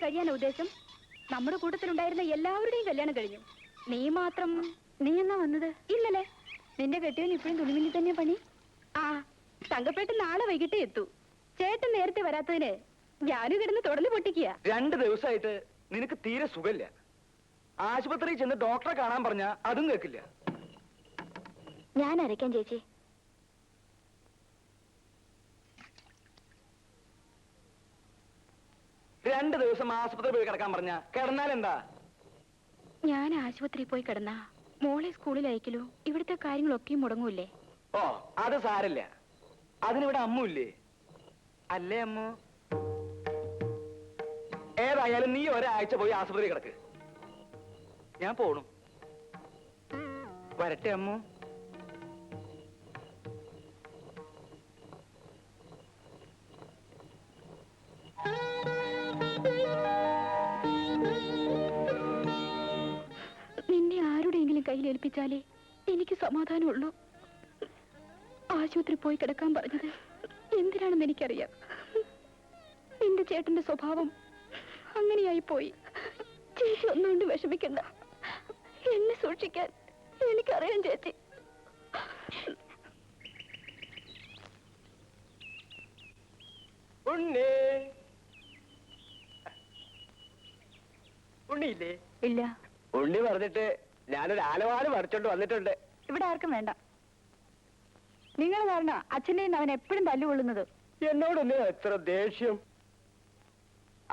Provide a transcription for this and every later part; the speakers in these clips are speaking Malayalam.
കഴിയാൻ ഉദ്ദേശം? നമ്മുടെ കൂട്ടത്തിലുണ്ടായിരുന്ന എല്ലാവരുടെയും കല്യാണം കഴിഞ്ഞു. നീ മാത്രം. നീ എന്നാ വന്നത്? ഇന്നലെ. നിന്റെ കെട്ടിയവൻ ഇപ്പോഴും തുണിമില്ലി തന്നെ പണി. ആ, തങ്കപ്പേട്ട് നാളെ വൈകിട്ടേ എത്തൂ. ചേട്ടൻ നേരത്തെ വരാത്തതിന് ഞാനും കിടന്ന് തുടല് പൊട്ടിക്കുക. 2 ദിവസമായിട്ട് നിനക്ക് തീരെ സുഖമില്ല. ആശുപത്രിയിൽ ചെന്ന് ഡോക്ടറെ കാണാൻ പറഞ്ഞ അതും കേൾക്കില്ല. ഞാൻ അരയ്ക്കാൻ ചേച്ചി. രണ്ട് ദിവസം ആശുപത്രി പോയി കിടക്കാൻ പറഞ്ഞ കിടന്നാലെന്താ? ഞാൻ ആശുപത്രിയിൽ പോയി കിടന്നാ മോളെ സ്കൂളിൽ അയക്കലോ ഇവിടുത്തെ കാര്യങ്ങളൊക്കെയും മുടങ്ങൂല്ലേ? ഓ, അത് സാരില്ല. അതിനിവിടെ അമ്മുല്ലേ? അല്ലേ അമ്മു? ഏതായാലും നീ ഒരാഴ്ച പോയി ആശുപത്രി കിടക്ക്. ഞാൻ പോണു. വരട്ടെ അമ്മു. നിന്നെ ആരുടെയെങ്കിലും കയ്യിലേൽപ്പിച്ചാലേ എനിക്ക് സമാധാനമുള്ളൂ. ആശുപത്രി പോയി കിടക്കാൻ പറഞ്ഞത് എന്തിനാണെന്ന് എനിക്കറിയാം. നിന്റെ ചേട്ടന്റെ സ്വഭാവം അങ്ങനെയായി പോയി. ചേച്ചി ഒന്നുകൊണ്ട് വിഷമിക്കണ്ട. എന്നെ സൂക്ഷിക്കാൻ എനിക്കറിയാം ചേച്ചി. ഉണ്ണിയില്ലേ? ഇല്ല. ഉണ്ണി പറഞ്ഞിട്ട് ഞാനൊരു ആലവാല് വരച്ചോണ്ട് വന്നിട്ടുണ്ട്. ഇവിടെ ആർക്കും വേണ്ട. നിങ്ങൾ കാരണം അച്ഛനെയും അവൻ എപ്പോഴും തല്ലുകൊള്ളുന്നത്. എന്നോടൊന്ന് എത്ര ദേഷ്യം.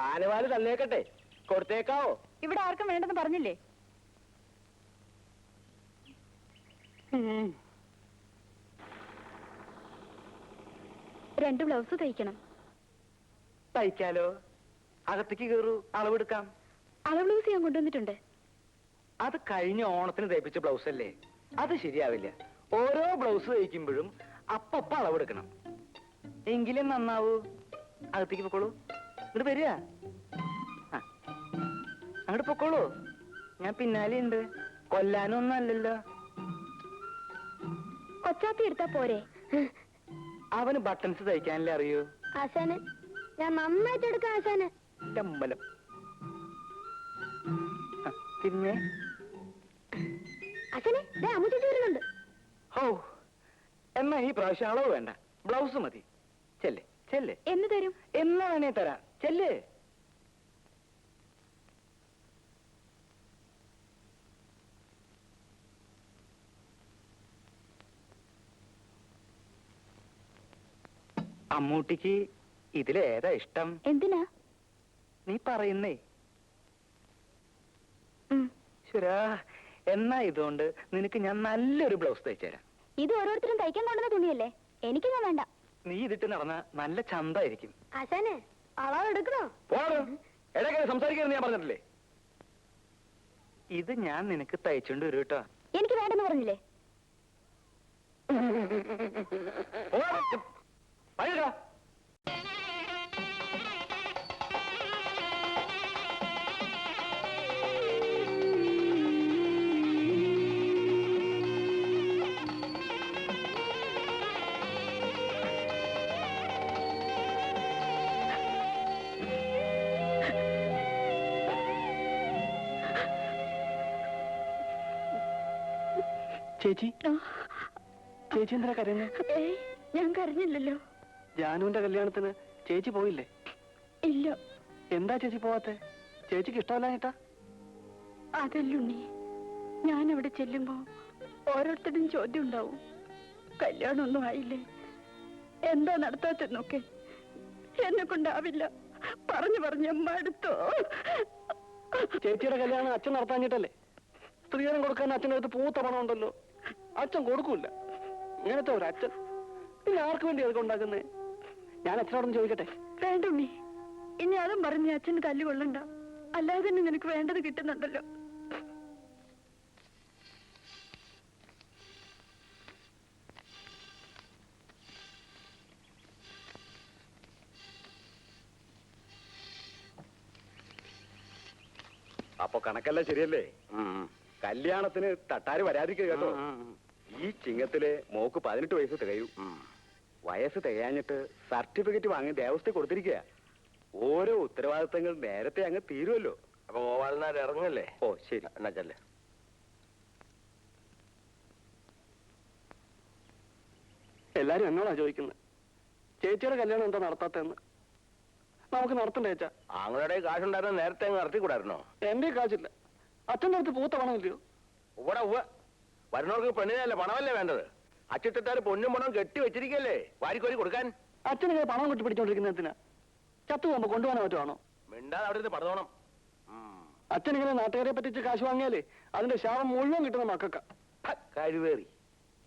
ആലവാല് തന്നേക്കട്ടെ, കൊടുത്തേക്കാവോ? ഇവിടെ ആർക്കും വേണ്ടെന്ന് പറഞ്ഞില്ലേ? രണ്ട് ബ്ലൗസ് തയ്ക്കണം. തയ്ക്കാലോ? അകത്തേക്ക് കയറൂ, അളവെടുക്കാം. അളവ് ബ്ലൗസ് ഞാൻ കൊണ്ടുവന്നിട്ടുണ്ട്. അത് കഴിഞ്ഞ ഓണത്തിന് തയ്പ്പിച്ച ബ്ലൗസ് അല്ലേ? അത് ശരിയാവില്ല. ഓരോ ബ്ലൗസ് തയ്ക്കുമ്പോഴും അപ്പപ്പ അളവെടുക്കണം, എങ്കിലും നന്നാവൂ. അകത്തേക്ക് പൊക്കോളൂ. ഇങ്ങോട്ട് വരിക. അങ്ങോട്ട് പൊക്കോളൂ. ഞാൻ പിന്നാലെ ഉണ്ട്. കൊല്ലാനൊന്നും അല്ലല്ലോ. കൊച്ചാപ്പി എടുത്താ പോരെ? അവന് ബട്ടൺസ് തയ്ക്കാനല്ലേ അറിയൂ? ആശാന് ഞാൻ നന്നായിട്ട് എടുക്കാം ആശാന്. ചമ്പലം. പിന്നെ ആശാനെ അമ്മൂട്ടി വരുന്നുണ്ട്. ഓ, എന്നാ ഈ പ്രാവശ്യം അളവ് വേണ്ട, ബ്ലൗസ് മതി. ചെല്ലേ ചെല്ലേ. എന്ന് തരും? എന്നാ വേണേ തരാം. ചെല്ലേ. അമ്മൂട്ടിക്ക് ഇതിലേതാ ഇഷ്ടം? എന്തിനാ നീ പറയുന്നേ? ശരാ, എന്നാ ഇതുകൊണ്ട് നിനക്ക് ഞാൻ നല്ലൊരു ബ്ലൗസ് തയ്ച്ചു തരാം. ഇത് ഓരോരുത്തരും തയ്ക്കാൻ കൊണ്ടുവന്ന തുണിയല്ലേ, എനിക്കൊന്നും വേണ്ട. നീ ഇതിട്ട് നടന്ന നല്ല ചന്തായിരിക്കും. ആശാനെ അളവ് എടുക്കണോ? പോണോ? ഇടയ്ക്ക് സംസാരിക്കരുത് ഞാൻ പറഞ്ഞിട്ടില്ലേ? ഇത് ഞാൻ നിനക്ക് തയ്ച്ചോണ്ട് വരും കേട്ടോ. എനിക്ക് വേണ്ടെന്ന് പറഞ്ഞില്ലേ? ചേച്ചി, ചേച്ചി എന്തിനാ കരയുന്നത്? ഞാൻ കരഞ്ഞില്ലല്ലോ. ജാനുവിന്റെ കല്യാണത്തിന് ചേച്ചി പോയില്ലേ? ഇല്ല. എന്താ ചേച്ചി പോവാത്തെ? ചേച്ചിക്ക് ഇഷ്ടമല്ലാഞ്ഞിട്ടാ? അതല്ലുണ്ണി, ഞാൻ അവിടെ ചെല്ലുമ്പോ ഓരോരുത്തരും ചോദ്യം ഉണ്ടാവും. കല്യാണമൊന്നും ആയില്ലേ, എന്താ നടത്താത്തെന്നൊക്കെ. എന്നെ കൊണ്ടാവില്ല. പറഞ്ഞു പറഞ്ഞ് മടുത്തോ. ചേച്ചിയുടെ കല്യാണം അച്ഛൻ നടത്താഞ്ഞിട്ടല്ലേ? സ്ത്രീധനം കൊടുക്കാൻ അച്ഛൻ്റെ അടുത്ത് പൂത്ത പണം ഉണ്ടല്ലോ, അച്ഛൻ കൊടുക്കൂല. ഇങ്ങനത്തെ ഒരു അച്ഛൻ പിന്നെ ആർക്ക് വേണ്ടി അതൊക്കെ ഉണ്ടാക്കുന്നേ? ഞാൻ അച്ഛനോടൊന്ന് ചോദിക്കട്ടെ? വേണ്ടുണ്ണി, ഇനി അതും പറഞ്ഞ് അച്ഛന് തല്ലുകൊള്ളണ്ട. അല്ലാതെ തന്നെ നിനക്ക് വേണ്ടത് കിട്ടുന്നുണ്ടല്ലോ. അപ്പൊ കണക്കെല്ലാം ശരിയല്ലേ? കല്യാണത്തിന് തട്ടാര് വരാതിരിക്കുക കേട്ടോ. ഈ ചിങ്ങത്തില് മോക്ക് 18 വയസ്സ് തികയും. വയസ്സ് തികയാഞ്ഞിട്ട് സർട്ടിഫിക്കറ്റ് വാങ്ങി ദേവസ്ഥ കൊടുത്തിരിക്കുക. ഓരോ ഉത്തരവാദിത്തങ്ങൾ നേരത്തെ അങ്ങ് തീരുമല്ലോ. അപ്പൊ ഗോപാലനാർ ഇറങ്ങല്ലേ? ഓ ശരി, എന്നാ ചെല്ലേ. എല്ലാരും എന്നോടാ ചോദിക്കുന്നത് ചേച്ചിയുടെ കല്യാണം എന്താ നടത്താത്തെന്ന്. നമുക്ക് നടത്തണ്ടേ ചേച്ചാ? ആങ്ങളുടെ കാശുണ്ടായിരുന്ന നേരത്തെ അങ്ങ് നടത്തിക്കൂടായിരുന്നോ? എന്റെ കാശില്ല, അച്ഛൻ്റെ അടുത്ത് പൂത്ത പണമില്ലയോ? ഇവിടെ വരുന്നവർക്ക് പെണ്ണിനല്ലേ പണമല്ലേ വേണ്ടത്? അച്ചിട്ടാര് പൊന്നും പണം കെട്ടി വെച്ചിരിക്കല്ലേ വാരിക്കോരി കൊടുക്കാൻ. അച്ഛനിങ്ങനെ പണം കൊട്ടി പിടിച്ചോണ്ടിരിക്കുന്നതിനാ? ചത്തു പോകുമ്പോ കൊണ്ടുപോകാൻ പറ്റുവാണോ? മിണ്ടാതെ അവിടെ നിന്ന് പടതോണം. അച്ഛനിങ്ങനെ നാട്ടുകാരെ പറ്റിച്ച് കാശ് വാങ്ങിയാലേ അതിന്റെ ശാപം മുഴുവൻ കിട്ടുന്ന മക്കൾക്കാ. കഴിവേറി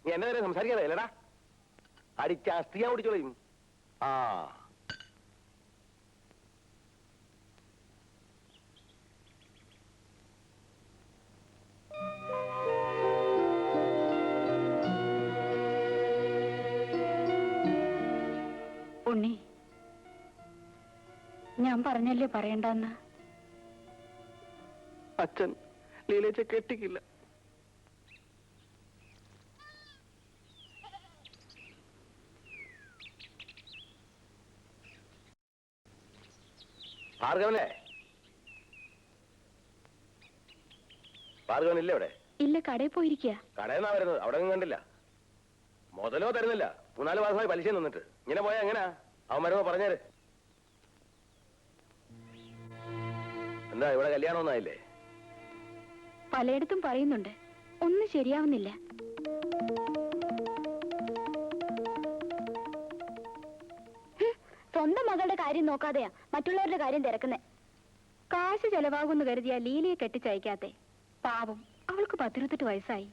നീ എന്നെ നേരെ സംസാരിക്കാതെ അല്ലടാ, അടിച്ച അസ്ഥിയാ ഓടിച്ചോളയും. ആ ഉണ്ണി, ഞാൻ പറഞ്ഞല്ലേ പറയണ്ടെന്ന്. അച്ഛൻ ലീലേച്ച കെട്ടിക്കില്ല. ഭാർഗവനെ, ഭാർഗവനില്ലേ ഇവിടെ? ഇല്ല, കടയിൽ പോയിരിക്കുക. കടയിൽ നിന്നാ വരുന്നത്, അവിടെ ഒന്നും കണ്ടില്ല. മുതലോ തരുന്നില്ല, 3-4 മാസമായി പലിശ നിന്നിട്ട്. ഇങ്ങനെ പോയാ എങ്ങനാ? അവൻ വരുമ്പോ പറഞ്ഞേര്. എന്താ ഇവിടെ കല്യാണം ഒന്നായില്ലേ? പലയിടത്തും പറയുന്നുണ്ട്, ഒന്നും ശരിയാവുന്നില്ല. സ്വന്തം മകളുടെ കാര്യം നോക്കാതെയാ മറ്റുള്ളവരുടെ കാര്യം തിരക്കുന്നേ. കാശ് ചെലവാകുമെന്ന് കരുതിയാ ലീലയെ കെട്ടിച്ചയക്കാത്തെ. പാവം, അവൾക്ക് 18 വയസ്സായി.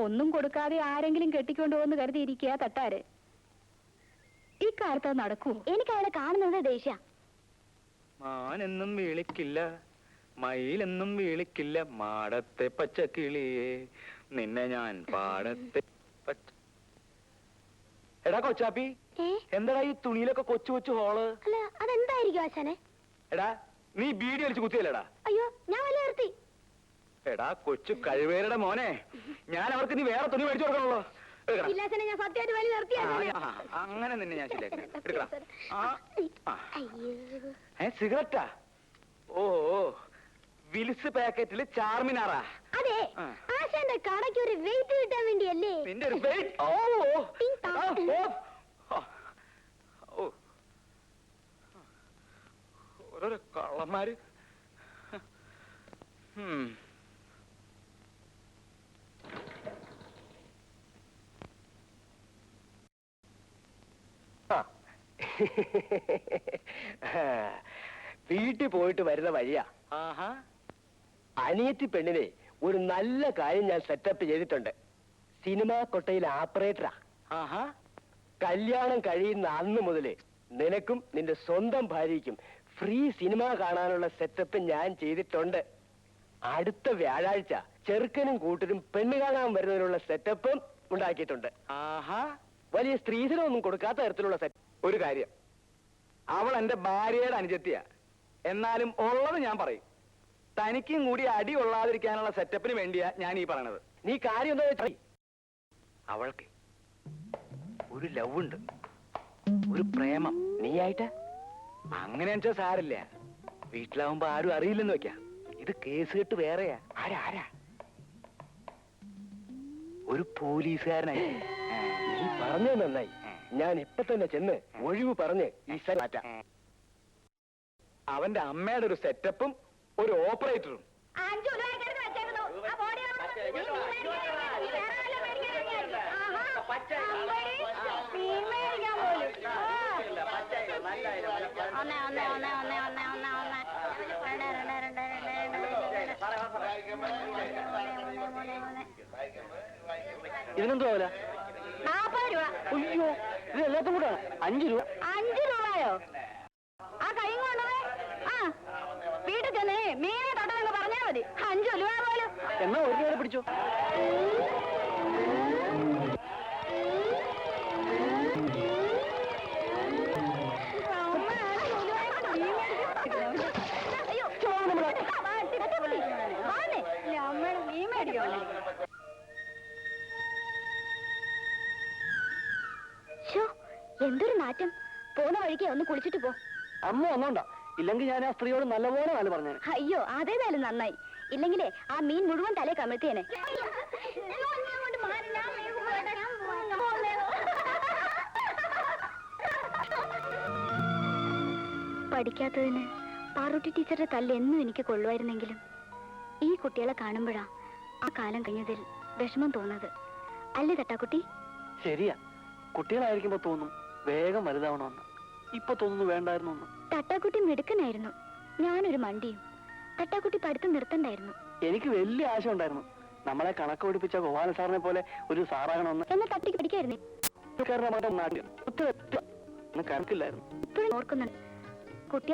ഒന്നും കൊടുക്കാതെ ആരെങ്കിലും കെട്ടിക്കൊണ്ടുപോകുന്നു കരുതിയിരിക്കുക തട്ടാര്. ഇക്കാലത്ത് അത് നടക്കുവോ? എനിക്ക് അവളെ കാണുന്നത് ദേഷ്യ. മാനെന്നും വിളിക്കില്ല, മയിലെന്നും വിളിക്കില്ല, മാടത്തെ പച്ചക്കിളിയെ നിന്നെ ഞാൻ പാടത്തെ പച്ച. എടാ കൊച്ചാപ്പി, എന്താടാ ഈ തുണിയിലൊക്കെ കൊച്ചു കൊച്ചു ഹോള്? അല്ല, അതെന്തായിരിക്കും ആശാനെ? എടാ നീ ബീഡി അടിച്ച് കുത്തിയല്ലേടാ? അയ്യോ, ഞാൻ വല്ല നിർത്തി. എടാ കൊച്ചു കഴിവേരുടെ മോനെ, ഞാൻ അവർക്ക് നീ വേറെ തുണി മേടിച്ചു കൊടുക്കണല്ലോ. ഇല്ല ആശാനെ, ഞാൻ സത്യമായിട്ട് വലി നിർത്തി. അങ്ങനെ നിന്നെ ഞാൻ ശരിയാക്കി എടുക്കടാ. അയ്യോ, സിഗരറ്റാ? ഓ, വിൽസ് പാക്കറ്റില് ചാർമിനാറാ? അതെ, ആശാന്റെ കടയ്ക്ക് ഒരു വെയിറ്റ് കിട്ടാൻ വേണ്ടിയല്ലേ? നിന്റെ ഒരു വെയിറ്റ്. ഓ ഓരോരോ കള്ളന്മാര്. വീട്ടിൽ പോയിട്ട് വരുന്ന വഴിയാ. ആഹാ, അനിയത്തി പെണ്ണിനെ ഒരു നല്ല കാര്യം ഞാൻ സെറ്റപ്പ് ചെയ്തിട്ടുണ്ട്. സിനിമാ കൊട്ടയിൽ ഓപ്പറേറ്ററാ. ആഹാ. കല്യാണം കഴിയുന്ന അന്ന് മുതല് നിനക്കും നിന്റെ സ്വന്തം ഭാര്യയ്ക്കും ഫ്രീ സിനിമ കാണാനുള്ള സെറ്റപ്പ് ഞാൻ ചെയ്തിട്ടുണ്ട്. അടുത്ത വ്യാഴാഴ്ച ചെറുക്കനും കൂട്ടരും പെണ്ണ് കാണാൻ വരുന്നതിനുള്ള സെറ്റപ്പും ഉണ്ടാക്കിയിട്ടുണ്ട്. ആഹാ. വലിയ സ്ത്രീധനമൊന്നും കൊടുക്കാത്ത തരത്തിലുള്ള സെറ്റ്. ഒരു കാര്യം, അവൾ എന്റെ ഭാര്യയുടെ അനുജത്തിയാ. എന്നാലും ഉള്ളത് ഞാൻ പറയും. തനിക്കും കൂടി അടി കൊള്ളാതിരിക്കാനുള്ള സെറ്റപ്പിന് വേണ്ടിയാ ഞാൻ ഈ പറയണത്. നീ കാര്യം എന്താ വെച്ചാൽ അവൾക്ക് ഒരു ലവ് ഉണ്ട്, ഒരു പ്രേമം. നീയായിട്ട് അങ്ങനെ വെച്ചാൽ സാരില്ല. വീട്ടിലാവുമ്പോ ആരും അറിയില്ലെന്ന് വെക്കാം. ഇത് കേസ് കെട്ട് വേറെയാ. ആരാ ആരാ? ഒരു പോലീസുകാരനായി. നീ പറഞ്ഞത് നന്നായി. ഞാൻ ഇപ്പൊ തന്നെ ചെന്ന് ഒഴിവ് പറഞ്ഞ് ഈ സ്ഥലം മാറ്റാം. അവന്റെ അമ്മയുടെ ഒരു സെറ്റപ്പും ഒരു ഓപ്പറേറ്ററും. ഇതിനെന്തോ ആവില്ല? 40 രൂപ. അയ്യോ, ഇത് എല്ലാത്തും കൂടെ 5 രൂപ. 5 രൂപയോ? ആ കൈ കൊണ്ടുപോയി വീട്ടിൽ ചെന്നേ മീനെ തൊട്ടെന്ന് പറഞ്ഞാൽ മതി. 5 രൂപ പോലും. എന്നാ ഒരു രൂപ പിടിച്ചോ. എന്തൊരു നാറ്റം. പോകുന്ന വഴിക്ക് ഒന്ന് കുളിച്ചിട്ട് പോ. അമ്മ വന്നോണ്ടാ, ഇല്ലെങ്കിൽ ഞാൻ ആ സ്ത്രീയോട് നല്ലപോലെ നാല് പറഞ്ഞേനെ. അയ്യോ അതേതായാലും നന്നായി. ഇല്ലെങ്കിലേ ആ മീൻ മുഴുവൻ തലേ കമഴ്ത്തിയേനെ. പഠിക്കാത്തതിന് പാറൂട്ടി ടീച്ചറുടെ തല്ല് എന്നും എനിക്ക് കൊള്ളുമായിരുന്നെങ്കിലും ഈ കുട്ടികളെ കാണുമ്പോഴാ ആ കാലം കഴിഞ്ഞതിൽ വിഷമം തോന്നുന്നത്. അല്ലേ തട്ടാക്കുട്ടി? ശരിയാ, കുട്ടികളായിരിക്കുമ്പോ തോന്നും വേഗം വലുതാവണമെന്ന്. ഇപ്പൊ തോന്നുന്നു വേണ്ടായിരുന്നു എന്ന്. തട്ടാക്കുട്ടി മിടുക്കനായിരുന്നു, ഞാനൊരു മണ്ടിയും. തട്ടാക്കുട്ടി പഠിത്തം നിർത്തണ്ടായിരുന്നു. എനിക്ക് വലിയ ആശ ഉണ്ടായിരുന്നു, നമ്മളെ കണക്ക് പഠിപ്പിച്ച ഗോപാല സാറിനെ പോലെ ഒരു സാറാകണമെന്ന്. എന്നാ തട്ടിക്ക് പഠിക്കായിരുന്നേ. കണക്കില്ലായിരുന്നു. ഇപ്പോഴും ഓർക്കുന്നുണ്ട്, കുട്ടി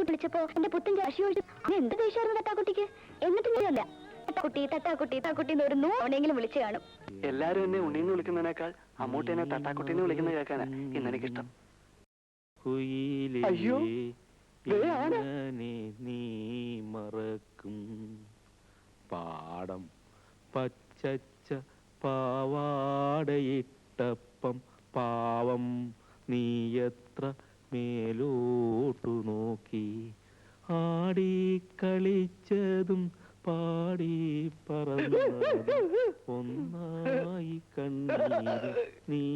വിളിച്ചപ്പോ എന്റെ പുത്തൻ രാശി ഒഴിച്ചു. എന്ത് ദേഷ്യമായിരുന്നു തട്ടാക്കുട്ടിക്ക്. എന്നിട്ട് ഞാനല്ല തട്ടാക്കുട്ടി തട്ടാക്കുട്ടി തട്ടാക്കുട്ടി എന്ന് ഒരു നോണെങ്കിലും വിളിച്ചു കാണും. എല്ലാരും എന്നെ ഉണ്ണീന്ന് വിളിക്കുന്നതിനേക്കാൾ അമ്മൂട്ടി എന്നെ തട്ടാക്കുട്ടിന്ന് വിളിക്കുന്നത് കേൾക്കാനാ ഇന്നെനിക്കിഷ്ടം. അയ്യോ, ദേ ആന. നീ മറക്കും പാടം പച്ചച്ച പാവാടയിട്ടപ്പം പാവം നീയത്ര മേലോട്ടു നോക്കി ആടി കളിച്ചതും പാടി പറന്നതും ഒന്നായി കണ്ണീര് നീ